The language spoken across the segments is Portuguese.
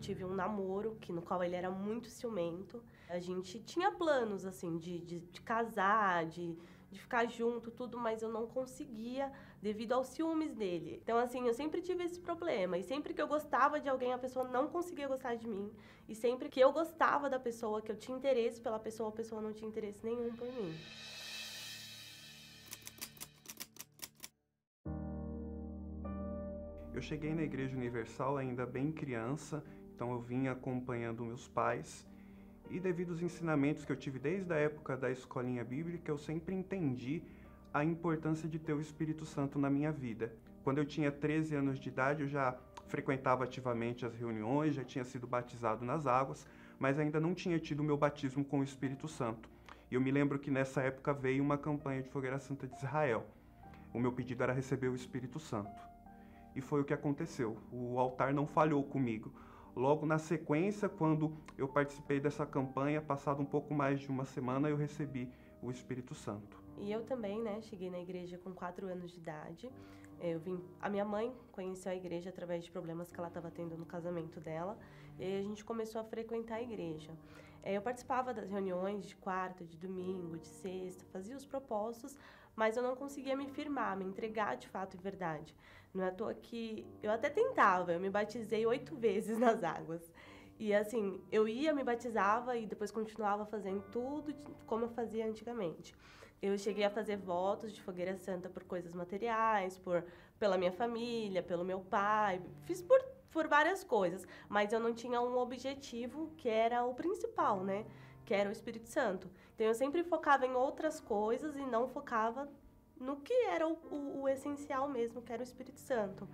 tive um namoro, no qual ele era muito ciumento. A gente tinha planos, assim, de casar, de ficar junto, tudo, mas eu não conseguia devido aos ciúmes dele. Então, assim, eu sempre tive esse problema. E sempre que eu gostava de alguém, a pessoa não conseguia gostar de mim. E sempre que eu gostava da pessoa, que eu tinha interesse pela pessoa, a pessoa não tinha interesse nenhum por mim. Eu cheguei na Igreja Universal ainda bem criança, então eu vinha acompanhando meus pais. E devido aos ensinamentos que eu tive desde a época da escolinha bíblica, eu sempre entendi a importância de ter o Espírito Santo na minha vida. Quando eu tinha 13 anos de idade, eu já frequentava ativamente as reuniões, já tinha sido batizado nas águas, mas ainda não tinha tido o meu batismo com o Espírito Santo. E eu me lembro que nessa época veio uma campanha de Fogueira Santa de Israel. O meu pedido era receber o Espírito Santo. E foi o que aconteceu. O altar não falhou comigo. Logo na sequência, quando eu participei dessa campanha, passado um pouco mais de uma semana, eu recebi o Espírito Santo. E eu também, né, cheguei na igreja com 4 anos de idade. A minha mãe conheceu a igreja através de problemas que ela estava tendo no casamento dela. E a gente começou a frequentar a igreja. Eu participava das reuniões de quarta, de domingo, de sexta, fazia os propósitos, mas eu não conseguia me firmar, me entregar de fato e verdade. Não é à toa que eu até tentava, eu me batizei 8 vezes nas águas. E assim, eu ia, me batizava e depois continuava fazendo tudo como eu fazia antigamente. Eu cheguei a fazer votos de fogueira santa por coisas materiais, pela minha família, pelo meu pai, fiz por várias coisas, mas eu não tinha um objetivo que era o principal, né? Que era o Espírito Santo. Então eu sempre focava em outras coisas e não focava no que era o essencial mesmo, que era o Espírito Santo.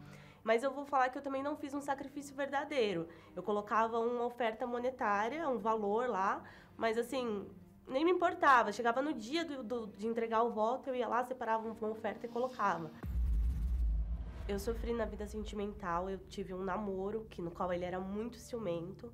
Mas eu vou falar que eu também não fiz um sacrifício verdadeiro. Eu colocava uma oferta monetária, um valor lá, mas assim, nem me importava. Chegava no dia de entregar o voto, eu ia lá, separava uma oferta e colocava. Eu sofri na vida sentimental, eu tive um namoro, no qual ele era muito ciumento.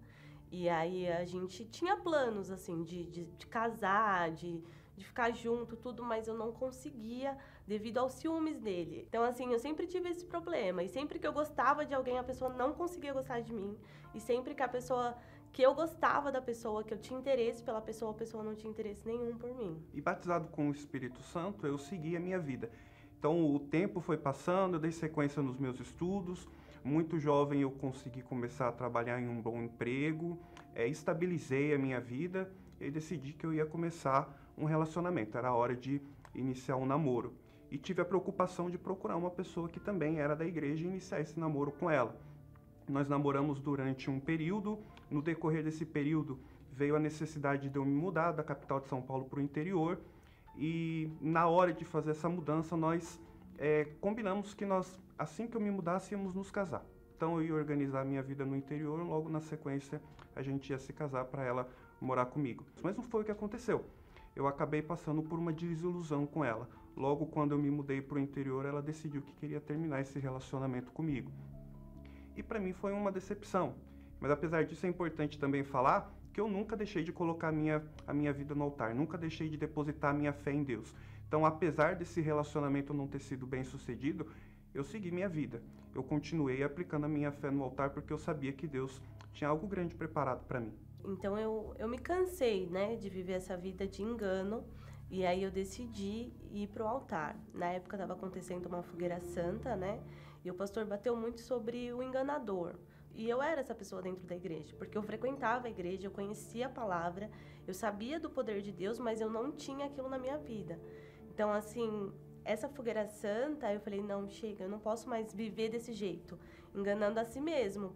E aí a gente tinha planos, assim, de casar, de ficar junto, tudo, mas eu não conseguia devido aos ciúmes dele. Então, assim, eu sempre tive esse problema. E sempre que eu gostava de alguém, a pessoa não conseguia gostar de mim. E sempre que eu gostava da pessoa, que eu tinha interesse pela pessoa, a pessoa não tinha interesse nenhum por mim. E batizado com o Espírito Santo, eu segui a minha vida. Então, o tempo foi passando, eu dei sequência nos meus estudos. Muito jovem, eu consegui começar a trabalhar em um bom emprego, estabilizei a minha vida e decidi que eu ia começar um relacionamento. Era hora de iniciar um namoro. E tive a preocupação de procurar uma pessoa que também era da igreja e iniciar esse namoro com ela. Nós namoramos durante um período. No decorrer desse período, veio a necessidade de eu me mudar da capital de São Paulo para o interior. E na hora de fazer essa mudança, nós combinamos que nós, assim que eu me mudasse, íamos nos casar. Então eu ia organizar a minha vida no interior, logo na sequência a gente ia se casar para ela morar comigo. Mas não foi o que aconteceu. Eu acabei passando por uma desilusão com ela. Logo quando eu me mudei para o interior, ela decidiu que queria terminar esse relacionamento comigo. E para mim foi uma decepção. Mas apesar disso é importante também falar que eu nunca deixei de colocar a minha vida no altar, nunca deixei de depositar a minha fé em Deus. Então, apesar desse relacionamento não ter sido bem sucedido, eu segui minha vida. Eu continuei aplicando a minha fé no altar porque eu sabia que Deus tinha algo grande preparado para mim. Então, eu me cansei, né, de viver essa vida de engano, e aí eu decidi ir pro altar. Na época estava acontecendo uma fogueira santa, né, e o pastor bateu muito sobre o enganador. E eu era essa pessoa dentro da igreja, porque eu frequentava a igreja, eu conhecia a palavra, eu sabia do poder de Deus, mas eu não tinha aquilo na minha vida. Então, assim, essa fogueira santa, eu falei, não, chega, eu não posso mais viver desse jeito, enganando a si mesmo.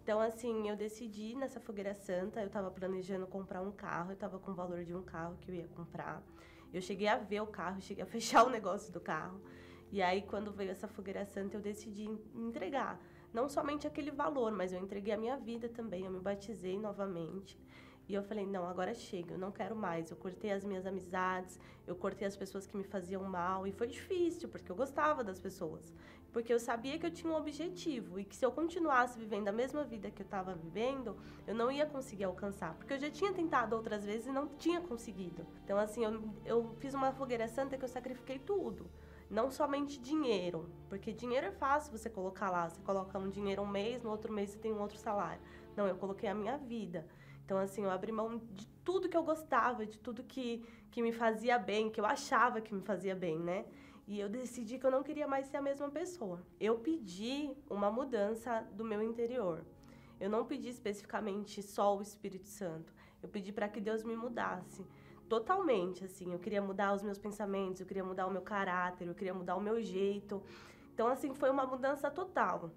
Então, assim, eu decidi nessa fogueira santa, eu estava planejando comprar um carro, eu estava com o valor de um carro que eu ia comprar. Eu cheguei a ver o carro, cheguei a fechar o negócio do carro. E aí, quando veio essa fogueira santa, eu decidi entregar. Não somente aquele valor, mas eu entreguei a minha vida também, eu me batizei novamente. E eu falei, não, agora chega, eu não quero mais. Eu cortei as minhas amizades, eu cortei as pessoas que me faziam mal. E foi difícil, porque eu gostava das pessoas. Porque eu sabia que eu tinha um objetivo e que se eu continuasse vivendo a mesma vida que eu estava vivendo, eu não ia conseguir alcançar. Porque eu já tinha tentado outras vezes e não tinha conseguido. Então, assim, eu fiz uma fogueira santa que eu sacrifiquei tudo. Não somente dinheiro, porque dinheiro é fácil você colocar lá. Você coloca um dinheiro um mês, no outro mês você tem um outro salário. Não, eu coloquei a minha vida. Então, assim, eu abri mão de tudo que eu gostava, de tudo que me fazia bem, que eu achava que me fazia bem, né? E eu decidi que eu não queria mais ser a mesma pessoa. Eu pedi uma mudança do meu interior. Eu não pedi especificamente só o Espírito Santo. Eu pedi para que Deus me mudasse totalmente, assim. Eu queria mudar os meus pensamentos, eu queria mudar o meu caráter, eu queria mudar o meu jeito. Então, assim, foi uma mudança total.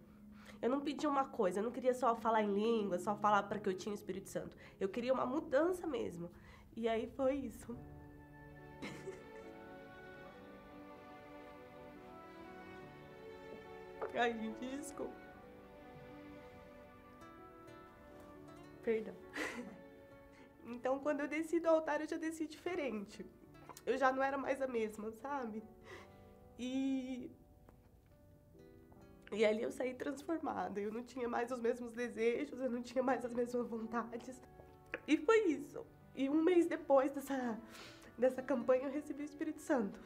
Eu não pedi uma coisa, eu não queria só falar em língua, só falar para que eu tinha o Espírito Santo. Eu queria uma mudança mesmo. E aí foi isso. Ai, gente, desculpa. Perdão. Então, quando eu desci do altar, eu já desci diferente. Eu já não era mais a mesma, sabe? E ali eu saí transformada. Eu não tinha mais os mesmos desejos, eu não tinha mais as mesmas vontades. E foi isso. E um mês depois dessa campanha, eu recebi o Espírito Santo.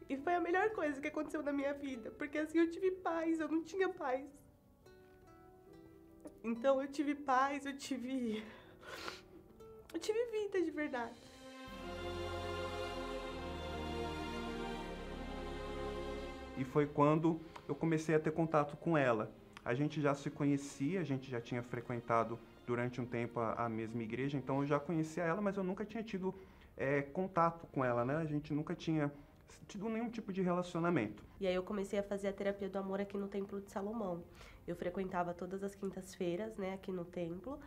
E foi a melhor coisa que aconteceu na minha vida. Porque assim, eu tive paz, eu não tinha paz. Então eu tive paz, eu tive vida de verdade. E foi quando eu comecei a ter contato com ela. A gente já se conhecia, a gente já tinha frequentado durante um tempo a mesma igreja, então eu já conhecia ela, mas eu nunca tinha tido contato com ela, né? A gente nunca tinha tido nenhum tipo de relacionamento. E aí eu comecei a fazer a terapia do amor aqui no Templo de Salomão. Eu frequentava todas as quintas-feiras, né, aqui no templo.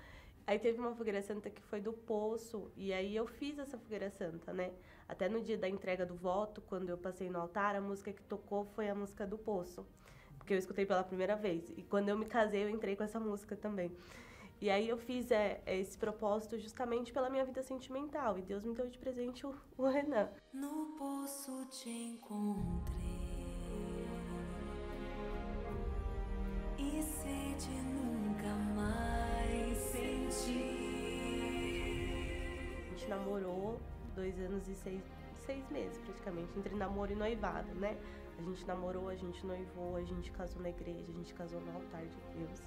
Aí teve uma fogueira santa que foi do Poço, e aí eu fiz essa fogueira santa, né? Até no dia da entrega do voto, quando eu passei no altar, a música que tocou foi a música do Poço, porque eu escutei pela primeira vez. E quando eu me casei, eu entrei com essa música também. E aí eu fiz esse propósito justamente pela minha vida sentimental, e Deus me deu de presente o Renan. No poço te encontrei e sede nunca mais senti. A gente namorou 2 anos e 6 meses, praticamente, entre namoro e noivado, né? A gente namorou, a gente noivou, a gente casou na igreja, a gente casou no altar de Deus.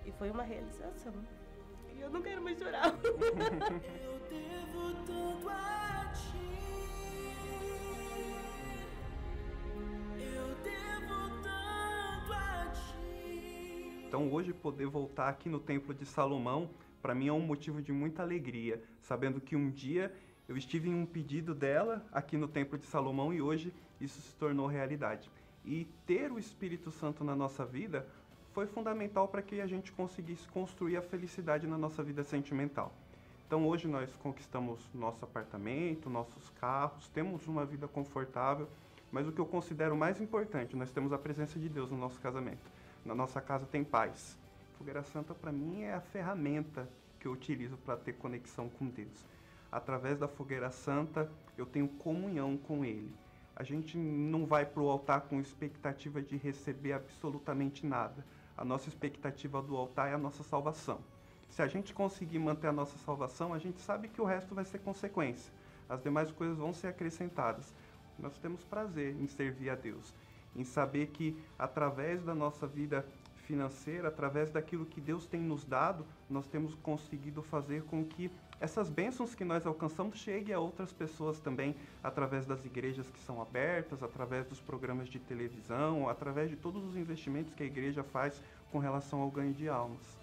E foi uma realização. E eu não quero mais chorar. Eu devo tanto a ti. Eu devo tanto a ti. Então hoje poder voltar aqui no Templo de Salomão, para mim é um motivo de muita alegria, sabendo que um dia eu estive em um pedido dela aqui no Templo de Salomão e hoje isso se tornou realidade. E ter o Espírito Santo na nossa vida foi fundamental para que a gente conseguisse construir a felicidade na nossa vida sentimental. Então hoje nós conquistamos nosso apartamento, nossos carros, temos uma vida confortável, mas o que eu considero mais importante, nós temos a presença de Deus no nosso casamento. Na nossa casa tem paz. Fogueira Santa para mim é a ferramenta que eu utilizo para ter conexão com Deus. Através da Fogueira Santa eu tenho comunhão com Ele. A gente não vai para o altar com expectativa de receber absolutamente nada. A nossa expectativa do altar é a nossa salvação. Se a gente conseguir manter a nossa salvação, a gente sabe que o resto vai ser consequência. As demais coisas vão ser acrescentadas. Nós temos prazer em servir a Deus, em saber que através da nossa vida financeira, através daquilo que Deus tem nos dado, nós temos conseguido fazer com que essas bênçãos que nós alcançamos cheguem a outras pessoas também, através das igrejas que são abertas, através dos programas de televisão, através de todos os investimentos que a igreja faz com relação ao ganho de almas.